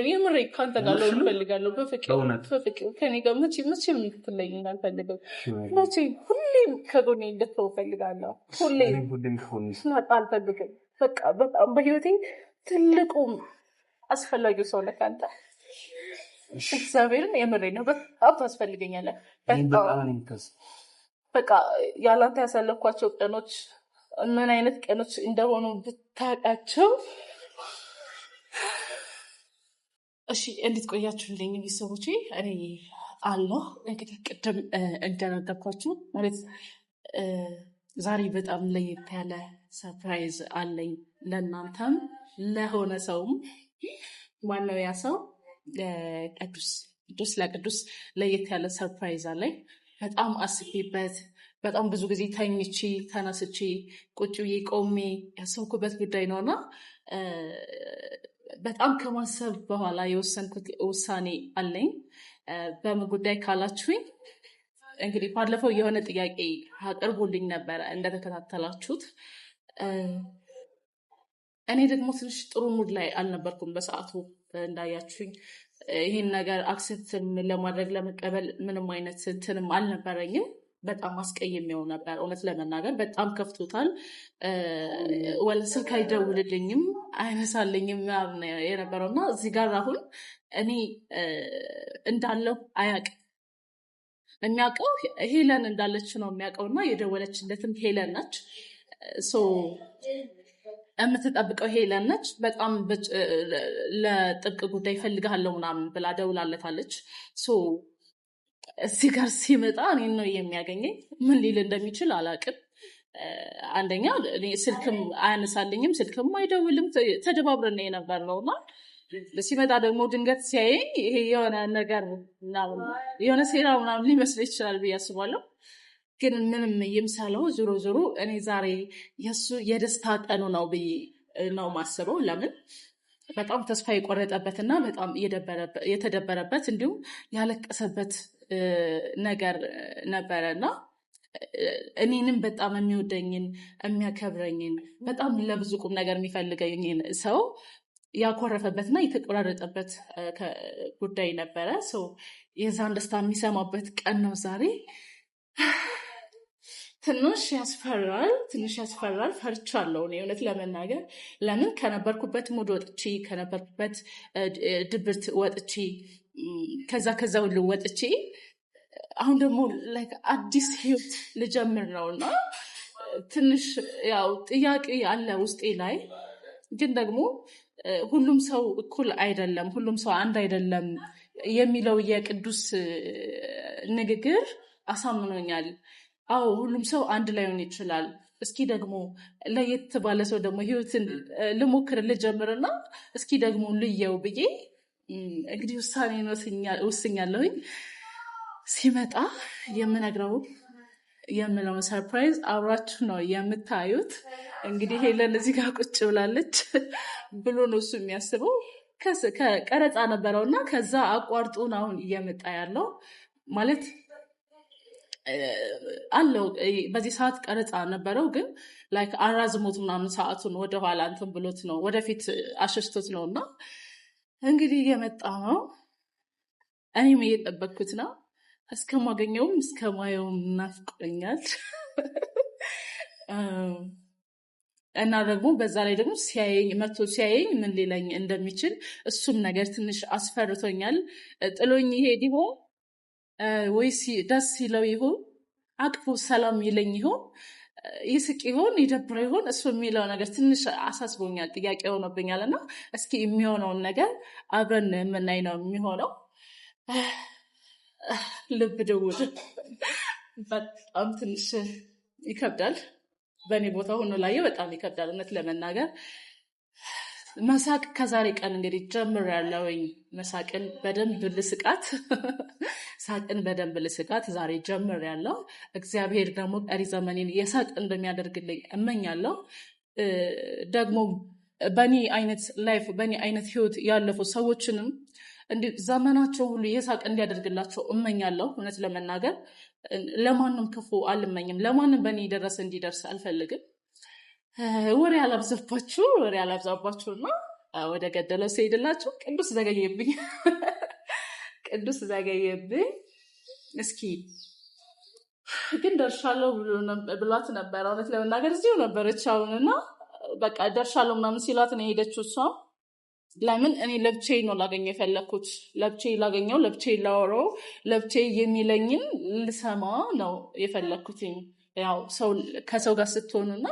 የምሬ ካንተ ጋር ለሆን እፈልጋለሁ። በፍቅር ከኔ ጋር መቼም የምትለኝ እንዳልፈልገው መቼም ሁሌም ከጎኔ እንድትሆን እፈልጋለሁ። ሁሌም አልፈልግም። በቃ በጣም በህይወቴ ትልቁ አስፈላጊው ሰው ነህ አንተ። እግዚአብሔርን የምሬ ነው። በጣም ታስፈልገኛለህ። በቃ ያላንተ ያሳለፍኳቸው ቀኖች ምን አይነት ቀኖች እንደሆኑ ብታውቃቸው። እሺ እንዴት ቆያችሁልኝ ቤተሰቦቼ? እኔ አለሁ። እንግዲህ ቅድም እንደነገርኳችሁ ማለት ዛሬ በጣም ለየት ያለ ሰርፕራይዝ አለኝ ለእናንተም ለሆነ ሰውም። ዋናው ያ ሰው ለቅዱስ ለየት ያለ ሰርፕራይዝ አለኝ። በጣም አስቤበት በጣም ብዙ ጊዜ ተኝቼ ተነስቼ ቁጭ ብዬ ቆሜ ያሰብኩበት ጉዳይ ነውና በጣም ከማሰብ በኋላ የወሰንኩት ውሳኔ አለኝ። በምን ጉዳይ ካላችሁኝ እንግዲህ ባለፈው የሆነ ጥያቄ አቅርቦልኝ ነበረ እንደተከታተላችሁት። እኔ ደግሞ ትንሽ ጥሩ ሙድ ላይ አልነበርኩም በሰዓቱ እንዳያችሁኝ። ይህን ነገር አክሴፕትን ለማድረግ ለመቀበል ምንም አይነት እንትንም አልነበረኝም። በጣም አስቀይሜው ነበር እውነት ለመናገር በጣም ከፍቶታል። ስልክ አይደውልልኝም አይነሳልኝም የነበረው እና እዚህ ጋር አሁን እኔ እንዳለው አያውቅም። የሚያውቀው ሄለን እንዳለች ነው የሚያውቀው እና የደወለችለትም ሄለን ነች። የምትጠብቀው ሄለን ነች። በጣም ለጥብቅ ጉዳይ ፈልግሃለሁ ምናምን ብላ ደውላለታለች። እዚህ ጋር ሲመጣ እኔን ነው የሚያገኘኝ። ምን ሊል እንደሚችል አላውቅም። አንደኛ ስልክም አያነሳልኝም፣ ስልክም አይደውልም። ተደባብረን የነበር ነውና ሲመጣ ደግሞ ድንገት ሲያየኝ ይሄ የሆነ ነገር የሆነ ሴራ ምናምን ሊመስል ይችላል ብዬ አስባለሁ። ግን ምንም ይምሰለው ዞሮ ዞሮ እኔ ዛሬ የእሱ የደስታ ቀኑ ነው ብዬ ነው ማስበው። ለምን በጣም ተስፋ የቆረጠበትና በጣም የተደበረበት እንዲሁም ያለቀሰበት ነገር ነበረና እኔንም በጣም የሚወደኝን የሚያከብረኝን በጣም ለብዙ ቁም ነገር የሚፈልገኝን ሰው ያኮረፈበትና የተቆራረጠበት ጉዳይ ነበረ። የዛን ደስታ የሚሰማበት ቀን ነው ዛሬ። ትንሽ ያስፈራል። ፈርቻለሁ እኔ እውነት ለመናገር። ለምን ከነበርኩበት ሙድ ወጥቼ ከነበርኩበት ድብርት ወጥቼ ከዛ ሁሉ ወጥቼ አሁን ደግሞ አዲስ ህይወት ልጀምር ነው እና ትንሽ ያው ጥያቄ አለ ውስጤ ላይ። ግን ደግሞ ሁሉም ሰው እኩል አይደለም፣ ሁሉም ሰው አንድ አይደለም የሚለው የቅዱስ ንግግር አሳምኖኛል። አዎ ሁሉም ሰው አንድ ላይሆን ይችላል። እስኪ ደግሞ ለየት ባለ ሰው ደግሞ ህይወትን ልሞክር ልጀምርና እስኪ ደግሞ ልየው ብዬ እንግዲህ ውሳኔን ወስኛለሁኝ። ሲመጣ የምለውን ሰርፕራይዝ አብራችሁ ነው የምታዩት። እንግዲህ ሄለን እዚህ ጋር ቁጭ ብላለች ብሎ ነው እሱ የሚያስበው። ከቀረጻ ነበረውና ከዛ አቋርጦን አሁን እየመጣ ያለው ማለት አለው። በዚህ ሰዓት ቀረጻ ነበረው ግን ላይክ አራዝሞት ምናምን ሰዓቱን ወደኋላ እንትን ብሎት ነው ወደፊት አሸሽቶት ነው። እና እንግዲህ እየመጣ ነው። እኔም እየጠበቅኩት ነው። እስከማገኘውም እስከማየውም ናፍቆኛል። እና ደግሞ በዛ ላይ ደግሞ መቶ ሲያየኝ ምን ሊለኝ እንደሚችል እሱም ነገር ትንሽ አስፈርቶኛል። ጥሎኝ ይሄድ ይሆን ወይስ ደስ ይለው ይሆን? አቅፎ ሰላም ይለኝ ይሆን? ይስቅ ይሆን? ይደብረው ይሆን? እሱ የሚለው ነገር ትንሽ አሳስቦኛል፣ ጥያቄ ሆኖብኛል። እና እስኪ የሚሆነውን ነገር አብረን የምናይ ነው የሚሆነው። ልብ ድውል በጣም ትንሽ ይከብዳል። በእኔ ቦታ ሆኖ ላየው በጣም ይከብዳል እውነት ለመናገር። መሳቅ ከዛሬ ቀን እንግዲህ ጀምሬያለሁኝ። መሳቅን በደንብ ልስቃት ዛሬ ጀምሬያለሁ። እግዚአብሔር ደግሞ ቀሪ ዘመኔን የሳቅ እንደሚያደርግልኝ እመኛለሁ። ደግሞ በእኔ አይነት ላይፍ በእኔ አይነት ህይወት ያለፉ ሰዎችንም እንዲህ ዘመናቸው ሁሉ የሳቅ እንዲያደርግላቸው እመኛለሁ። እውነት ለመናገር ለማንም ክፉ አልመኝም። ለማንም በእኔ የደረሰ እንዲደርስ አልፈልግም። ወሬ አላብዛባችሁና ወደ ገደለው ሲሄድላችሁ ቅዱስ ዘገየብኝ ቅዱስ ዘገየብኝ። እስኪ ግን ደርሻለሁ ብሏት ነበረ። እውነት ለመናገር እዚሁ ነበረች አሁንና በቃ ደርሻለሁ ምናምን ሲላት ነው የሄደችው እሷ። ለምን እኔ ለብቻዬ ነው ላገኘው የፈለግኩት። ለብቻዬ ላገኘው፣ ለብቻዬ ላወራው፣ ለብቻዬ የሚለኝን ልሰማ ነው የፈለግኩትኝ። ያው ሰው ከሰው ጋር ስትሆኑና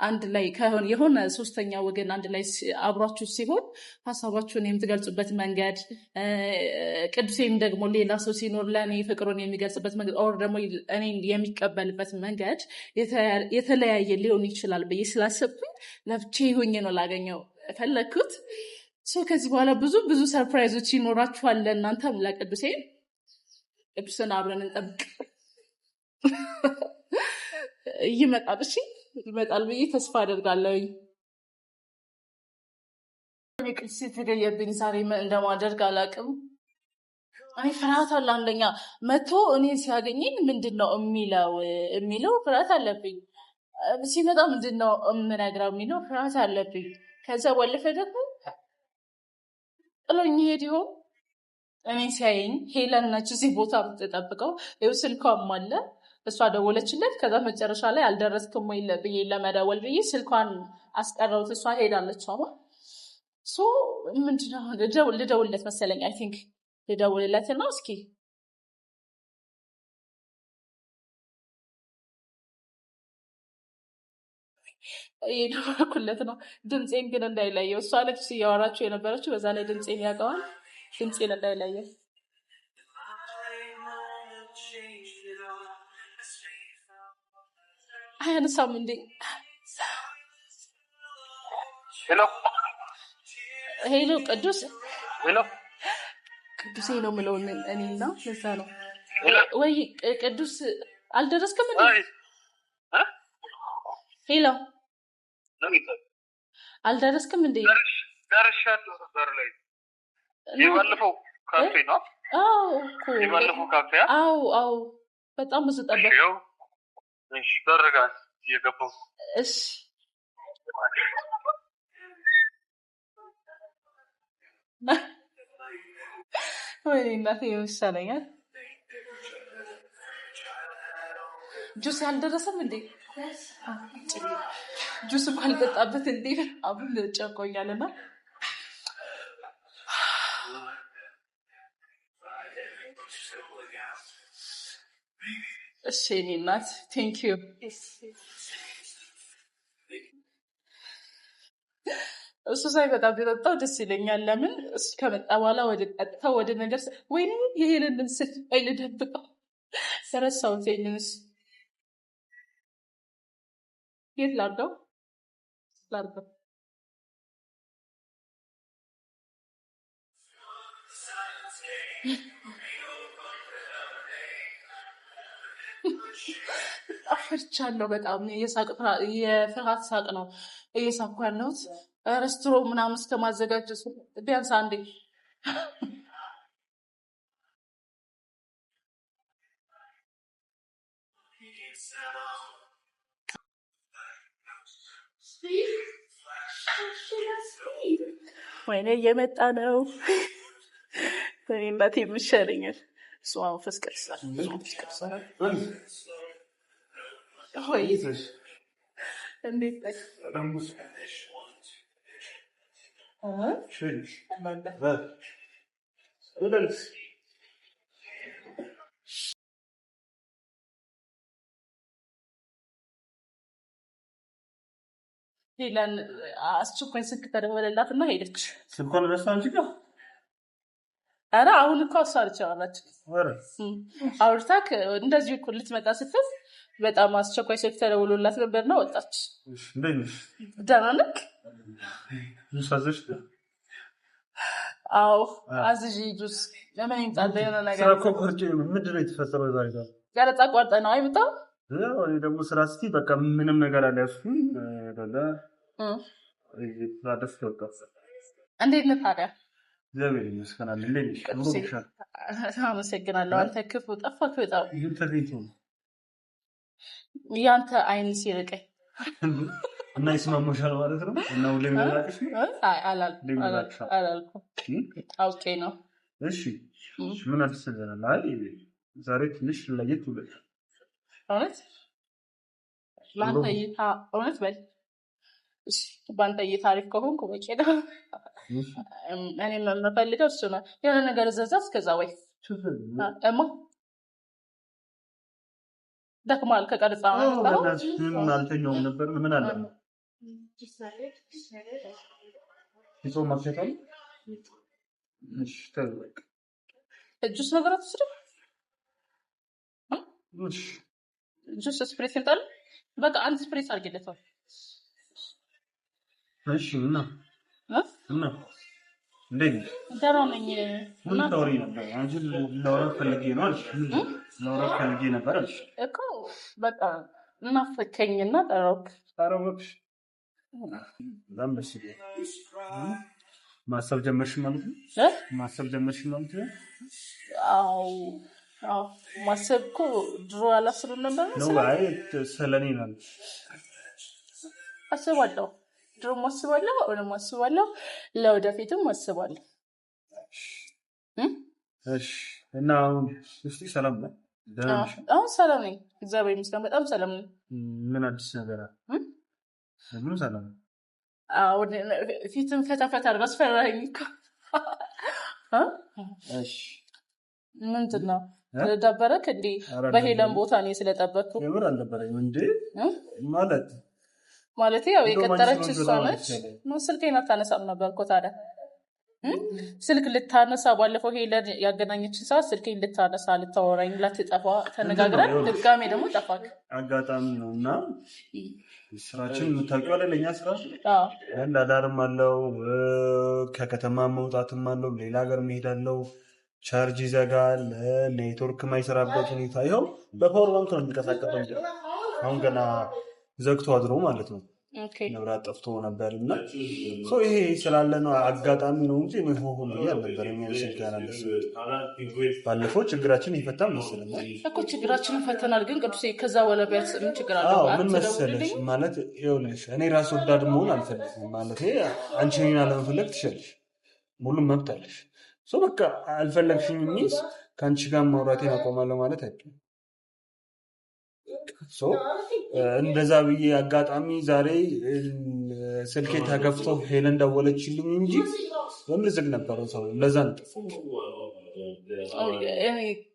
አንድ ላይ የሆነ ሶስተኛ ወገን አንድ ላይ አብሯችሁ ሲሆን ሀሳባችሁን የምትገልጹበት መንገድ፣ ቅዱሴም ደግሞ ሌላ ሰው ሲኖር ለእኔ ፍቅሩን የሚገልጽበት መንገድ ኦር ደግሞ እኔ የሚቀበልበት መንገድ የተለያየ ሊሆን ይችላል ብዬ ስላሰብኩኝ ለብቻዬ ሆኜ ነው ላገኘው ፈለግኩት። ከዚህ በኋላ ብዙ ሰርፕራይዞች ይኖራችኋል ለእናንተም ለቅዱሴ። ቅዱስን አብረን እንጠብቅ። ይመጣል። እሺ ይመጣል ብዬ ተስፋ አደርጋለሁኝ። ቅዱስ የተገየብኝ ዛሬ እንደማደርግ አላውቅም። እኔ ፍርሃት አለ። አንደኛ መቶ እኔ ሲያገኘኝ ምንድን ነው የሚለው ፍርሃት አለብኝ። ሲመጣ ምንድን ነው የምነግረው የሚለው ፍርሃት አለብኝ። ከዛ ባለፈ ደግሞ ጥሎኝ ሄድ ይሆን? እኔ ሲያየኝ ሄለን ነች እዚህ ቦታ የምትጠብቀው። ይኸው ስልኳም አለ። እሷ ደወለችለት። ከዛ መጨረሻ ላይ አልደረስክም ወይ ብዬ ለመደወል ብዬ ስልኳን አስቀረውት። እሷ ሄዳለች። አሁን ምንድነው ልደውልለት መሰለኝ። አይ ቲንክ ልደውልለት ነው። እስኪ እየደወልኩለት ነው። ድምፄን ግን እንዳይለየው። እሷ ነች እያወራችሁ የነበረችው። በዛ ላይ ድምፄን ያውቀዋል። ድምፄን እንዳይለየው። አያነሳም እንዴ? ሄሎ ቅዱስ። ቅዱሴ ነው የምለው እኔና ለዛ ነው። ወይ ቅዱስ አልደረስክም እንዴ? ሄሎ አልደረስክም እንዴ? ደርሻለሁ። በር ላይ የባለፈው ካፌ ነው። የባለፈው ካፌ። አዎ በጣም ብዙ ጠበቅ። እሺ በረጋ እየገባሁ። እሺ ወይ እናቴ ይሻለኛል። ጁስ ያልደረሰም እንዴ? ጁስ እንኳን ልጠጣበት እንዴ? አሁን ጨንቆኛልና እሺ የእኔ እናት ቴንክ ዩ። እሱ ሳይመጣ ቢጠጣው ደስ ይለኛል። ለምን እሱ ከመጣ በኋላ ወደ ነገር ወይኔ ይሄንን ስል ልደብቀው ረሳሁት። ይሄንንስ የት ላድርገው? አፈርቻለሁ በጣም። የፍርሃት ሳቅ ነው እየሳኩ ያለሁት። ረስትሮ ምናምን እስከማዘጋጀት ቢያንስ አንዴ ወይኔ እየመጣ ነው። እናቴ የምሻለኛል እሱ መንፈስ ቅዱስ እንዴት ሄለን አስቸኳይ ስልክ ተደወለላት እና ሄደች። ስልኳን ረሳ እንጂ ጋር ኧረ አሁን እኮ እሷ አለች አውርታክ እንደዚህ እኮ ልትመጣ ስትል በጣም አስቸኳይ ስልክ ተደውሎላት ነበርና ወጣች። ደህና ነህ? አዎ አዝዢ ጁስ ለምን ይምጣል? የሆነ ነገር ምንድን ነው የተፈጠረው? ዛሬ ቀረጻ ቋርጠ ነው አይመጣ እኔ ደግሞ ስራ እስኪ በቃ ምንም ነገር አለ እሱ ደስ ወጣ። እንዴት ነህ ታዲያ? እግዚአብሔር ይመስገን። እንዴት ነሽ? አመሰግናለሁ። አንተ ክፉ ጠፋክ በጣም። ያንተ አይን ሲርቀኝ እና ይስማማሻል ማለት ነው። እና ሁሌ የሚላክሽ ነው? አይ አላልኩም። አውቄ ነው። እሺ ምን አዲስ ነገር አለ? አይ ዛሬ ትንሽ ለየት ብሏል። እውነት ለአንተ እይታ እውነት በል እሺ፣ በአንተ እይታ አሪፍ ከሆንኩ በቂ ነው። እኔ የምፈልገው እሱ ነው። የሆነ ነገር እዘዛ እስከዛ ወይ እማ ደክማል ከቀርጻ ምን አልተኛውም ነበር። ምን አለ ይጾም ማፍሸታል። እሺ ተልበቅ ጁስ ነገራት ስለ ጁስ ስፕሬስ እንጣል በቃ አንድ ስፕሬስ አድርጌለታል። እሺ እና እንዴት ደህና ነኝ። ምን ታወሪ ነበር? አንቺ ላወራሽ ፈልጌ ነው አልሽ። ላወራሽ ፈልጌ ነበር አልሽ እኮ በቃ እናፈከኝና ጠራሁሽ። ዛምብሽ ማሰብ ጀመርሽ ማለት ነው? ማሰብ ጀመርሽ ማለት ነው? አዎ ማሰብ እኮ ድሮ አላስብም ነበር ነው። አይ ስለኔ ነው አስባለሁ። ድሮም አስባለሁ፣ አሁንም አስባለሁ፣ ለወደፊትም አስባለሁ። እሺ እና እስቲ ሰላም ነህ? አሁን ሰላም ነኝ፣ እግዚአብሔር ይመስገን፣ በጣም ሰላም ነኝ። ምን አዲስ ነገር አለ? ምን ሰላም ነው? ፊትም ፈታፈታ አድርጎ አስፈራኝ እኮ። እሺ ምንድን ነው ደበረክ እንዴ? በሄለን ቦታ እኔ ስለጠበቅኩ የምር አልነበረኝም እንዴ ማለት ያው የቀጠረች እሷ ነች። ስልኬን አታነሳም ነበር እኮ ታዲያ። ስልክ ልታነሳ ባለፈው ሄለን ያገናኘችን ሰዓት ስልኬን ልታነሳ ልታወራኝ ላትጠፋ ተነጋግረን ድጋሜ ደግሞ ጠፋክ። አጋጣሚ ነው እና ስራችን የምታውቂው አይደል? ለእኛ ስራ እንዳዳርም አለው፣ ከከተማ መውጣትም አለው፣ ሌላ ሀገር መሄድ አለው፣ ቻርጅ ይዘጋል፣ ኔትወርክ ማይሰራበት ሁኔታ። ይኸው በፓወር ባንክ ነው የሚንቀሳቀሰው። አሁን ገና ዘግቶ አድሮ ማለት ነው። መብራት ጠፍቶ ነበር እና ይሄ ስላለ ነው አጋጣሚ ነው እንጂ ምን ሆኖ አልነበረም። ስልክ ያላለስ ባለፈው ችግራችን ይፈታል መሰለኝ እኮ ችግራችንን ፈተናል። ግን ቅዱሴ ከዛ በኋላ ቢያንስ ምን ችግር አለ? ምን መሰለሽ ማለት ይኸውልሽ እኔ ራስ ወዳድ መሆን አልፈልግም ማለት አንቺ እኔን አለመፈለግ ትችላለሽ፣ ሙሉም መብት አለሽ። በቃ አልፈለግሽኝ ሚስ ከአንቺ ጋር ማውራቴን አቆማለሁ ማለት አይደለም። እንደዛ ብዬ አጋጣሚ ዛሬ ስልኬ ተከፍቶ ሄለን ደወለችልኝ እንጂ በምን ዝግ ነበረ ሰው። ለዛ ነው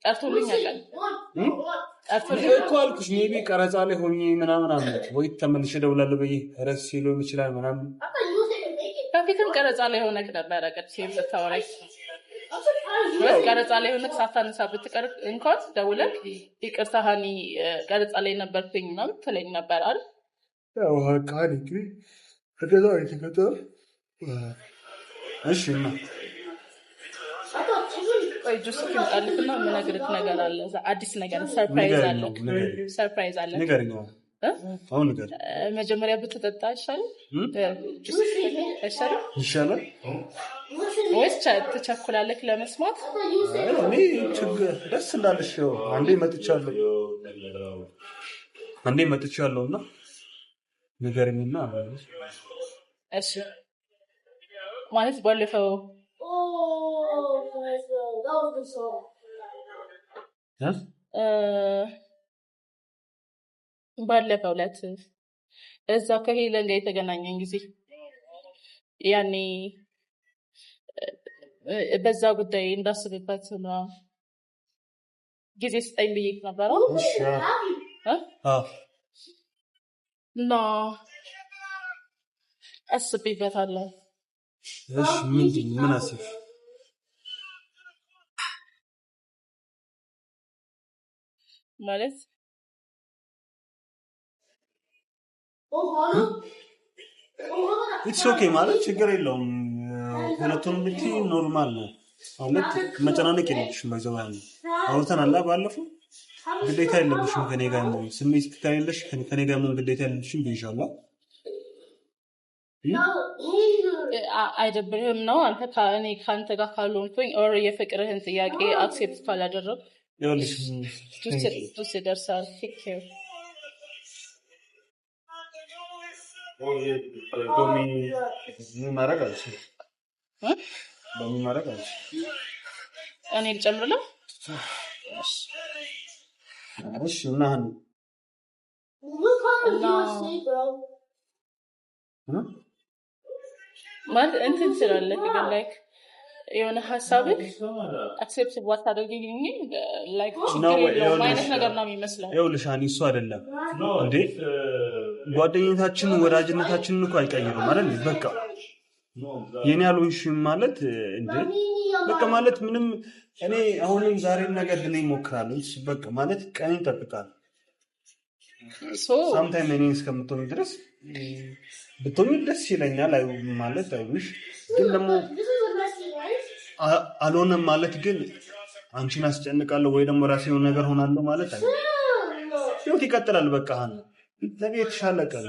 ጠርቶልኝ እኮ አልኩሽ። ሜቢ ቀረጻ ላይ ሆኜ ምናምን አለች ወይ ተመልሼ እደውላለሁ ብዬ ረስ ሲሉ ይችላል ምናምን። ከፊትም ቀረጻ ላይ ሆነክ ነበረ ቀጥቼ ብታወራኝ ቀረጻ ላይ ሆነክ ሳታነሳ ብትቀር እንኳን ደውለክ ይቅርታ ሀኒ ቀረጻ ላይ ነበርኩኝ ምናምን ትለኝ ነበር አይደል? ያው ሀኒ ግን ከዛ የተፈጠረ እሺ እና ወይ ጁስ ፍንጣልክና የምነግርህ ነገር አለ። አዲስ ነገር ሰርፕራይዝ አለ። ንገረኝ። አሁን ነገር መጀመሪያ ብትጠጣ ይሻላል ይሻላል ወይስ ትቸኩላለህ ለመስማት? እኔ ችግር ደስ እንዳለሽ አንዴ መጥቻለሁ እና ንገረኝና እሺ ማለት ባለፈው ዕለት እዛ ከሄለን ጋር የተገናኘን ጊዜ ያኔ በዛ ጉዳይ እንዳስብበት ጊዜ ስጠኝ ብዬሽ ነበረ እና አስቤበታለሁ። እሺ ምንድን ምን አስብሽ? ማለት ኢትስ ኦኬ ማለት ችግር የለውም። ሁለቱንም ብትይ ኖርማል ነው ማለት መጨናነቅ የለብሽም። በዛው ያለ አውርተናል ባለፈው። ግዴታ የለብሽም ከኔ ጋር ነው ስሜት ከሌለሽ ከኔ ጋር ምን ግዴታ የለብሽም ብዬሻለሁ። አይደብርህም ነው አንተ ከአንተ ጋር ካልሆንኩኝ ኦር የፍቅርህን ጥያቄ አክሴፕት ካላደረግ ይኸውልሽ ደርሳል። እኔ ልጨምርልህ? እሺ እና ማለት እንትን ስላለህ ግን ላይክ የሆነ ሀሳብህ አክሴፕት ባታደርጊኝ ላይክ ችግር የለውም አይነት ነገር ነው የሚመስለው። ይኸውልሽ አኒ እሱ አይደለም እንዴ ጓደኝነታችንን ወዳጅነታችንን እኮ አይቀይርም አይደል? በቃ የኔ ያልሆንሽም ማለት እንዴ በቃ ማለት ምንም እኔ አሁንም ዛሬም ነገር ድል እሞክራለሁ። በቃ ማለት ቀን ይጠብቃል። ሳምታይም እኔ እስከምትሆኝ ድረስ ብትሆኝ ደስ ይለኛል። አይ ማለት አይውሽ ግን ደግሞ አልሆነም ማለት ግን አንቺን አስጨንቃለሁ ወይ ደግሞ ራሴ የሆነ ነገር ሆናለሁ ማለት አይደለም። ህይወት ይቀጥላል። በቃ አሁን ለኔ የተሻለ ቀን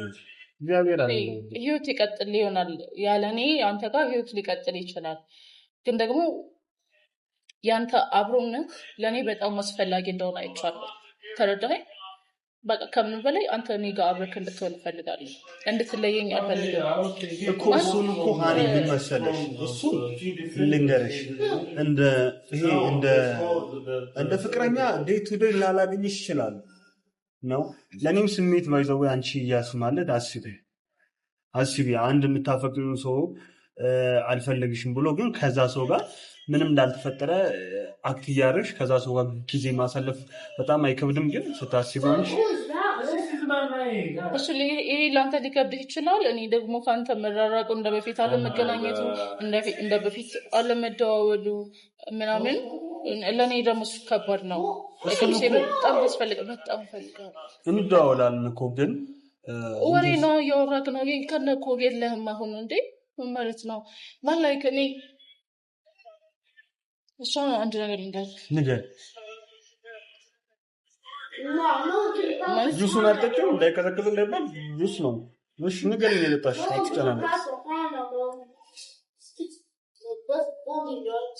እግዚአብሔር አለ። ህይወት ይቀጥል ይሆናል ያለኔ አንተ ጋር ህይወት ሊቀጥል ይችላል። ግን ደግሞ ያንተ አብሮነት ለኔ በጣም አስፈላጊ እንደሆነ አይቻለሁ። ተረዳኸኝ? በቃ ከምን በላይ አንተ እኔ ጋር አብረክ እንድትሆን እፈልጋለሁ። እንድትለየኝ አልፈልግም እኮ እሱን እኮ ሀኒ ምን መሰለሽ እሱ ልንገርሽ እንደ ፍቅረኛ ዴይ ቱ ዴይ ላላገኝሽ ይችላል ነው። ለእኔም ስሜት ባይዘው አንቺ እያሱ ማለት አስቢ አንድ የምታፈቅሪው ሰው አልፈለግሽም ብሎ ግን ከዛ ሰው ጋር ምንም እንዳልተፈጠረ አክት እያደረግሽ ከዛ ሰው ጋር ጊዜ ማሳለፍ በጣም አይከብድም? ግን ስታስቢው እሱ ይሄ ለአንተ ሊከብድህ ይችላል። እኔ ደግሞ ከአንተ መራራቁ እንደ በፊት አለመገናኘቱ እንደ በፊት አለመደዋወሉ ምናምን ለእኔ ደግሞ እሱ ከባድ ነው። በጣም በጣም ፈልጋለሁ። እንደዋወላለን እኮ ግን ወሬ ነው እያወራክ ነው። ከነ እኮ የለህም አሁን እንዴ ማለት ነው ማለት እኔ እሷ አንድ ነገር ንገር ጁሱን አልጠጪው እንዳይቀዘቅዝ እንዳይባል ጁስ ነው። እሺ ንገረኝ የጠጣሽ አትጨናነቅ።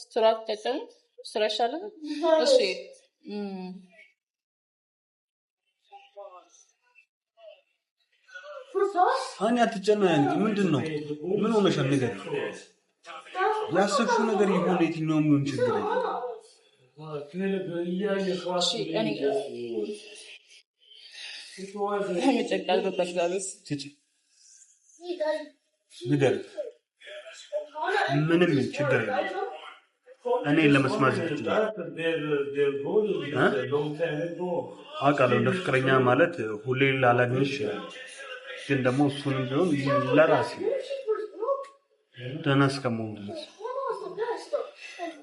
ስራ ተጠቀም ስራ ይሻላል። እሺ አሁን አትጨናነቂ። ምንድን ነው ምን ሆነሻል? ንገረኝ። ያሰብሽው ነገር ይሁን የትኛውም ይሁን ችግር ምንም ችግር የለም። እኔ ለመስማት አውቃለሁ። እንደ ፍቅረኛ ማለት ሁሌ ላላግኝሽ ይችላል። ግን ደግሞ እሱንም ቢሆን ለራሴ ደህና እስከመሆን ድረስ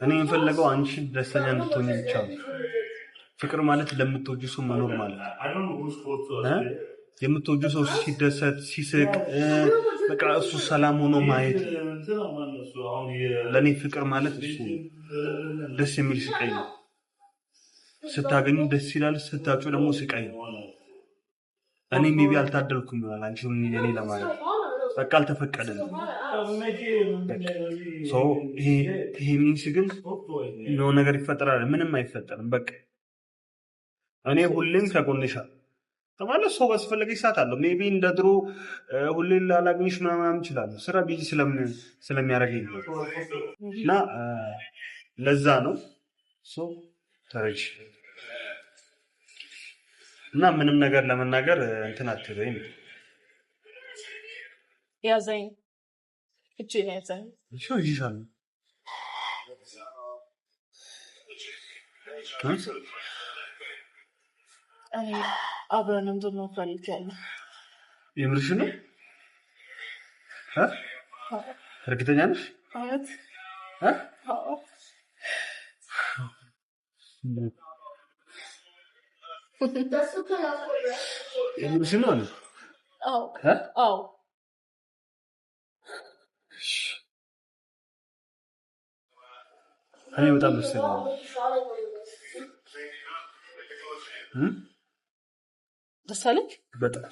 እኔ የምፈልገው አንቺ ደስተኛ እንድትሆኝ ብቻ ነው። ፍቅር ማለት ለምትወጂው ሰው መኖር ማለት ነው። የምትወጂው ሰው ሲደሰት ሲስቅ በቃ እሱ ሰላም ሆኖ ማየት ለእኔ ፍቅር ማለት እሱ ደስ የሚል ስቃይ ነው። ስታገኙ ደስ ይላል፣ ስታጩ ደግሞ ስቃይ ነው። እኔ ሜቢ አልታደልኩም ይሆናል አንቺ እኔ ለማለት በቃ አልተፈቀደልም። ይሄ ሚንስ ግን የሆነ ነገር ይፈጠራል። ምንም አይፈጠርም። በቃ እኔ ሁሌም ከጎንሻል ተማለት ሰው ባስፈለገኝ ሰዓት አለው። ሜቢ እንደ ድሮ ሁሌ ላላግኝሽ ምናምን ይችላል። ስራ ቢዚ ስለሚያደርገኝ እና ለዛ ነው ተረጅ እና ምንም ነገር ለመናገር እንትን አትበይም። ያዘኝ እቺ ያዘኝ ይሻል እኔ አብረን እንድንፈልጋለን። የምርሽ ነው? እርግጠኛ ነሽ? አት የምርሽ ነው? አዎ እኔ በጣም ደስ ይላል። ደስ አለኝ በጣም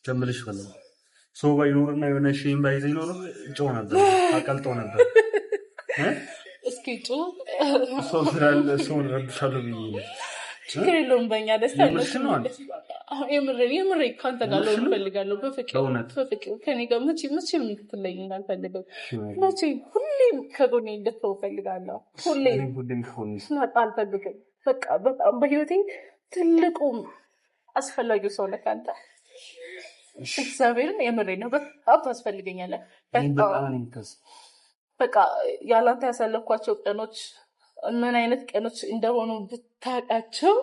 ጀምልሽ ፈለ ሰው ባይኖርና የሆነ ሺህም ባይዘኝ ኖር ጮህ ነበር፣ አቀልጠው ነበር። እስኪ ጮህ ሰው ስላለ ሰውን ረብሻለሁ ብዬ ችግር የለውም። በእኛ ደስታ የምሬ ከአንተ ጋር ለሆን እፈልጋለሁ። በፍቅር ከኔ ጋር መቼም የምትለይኝ አልፈልግም። መቼም ሁሌም ከጎኔ እንድትሆን እፈልጋለሁ። ሁሌም ስመጣ አልፈልግም። በቃ በጣም በህይወቴ ትልቁ አስፈላጊው ሰው ነህ አንተ። እግዚአብሔርን የምሬ ነው። በጣም ታስፈልገኛለህ። በቃ ያላንተ ያሳለፍኳቸው ቀኖች ምን አይነት ቀኖች እንደሆኑ ብታውቃቸው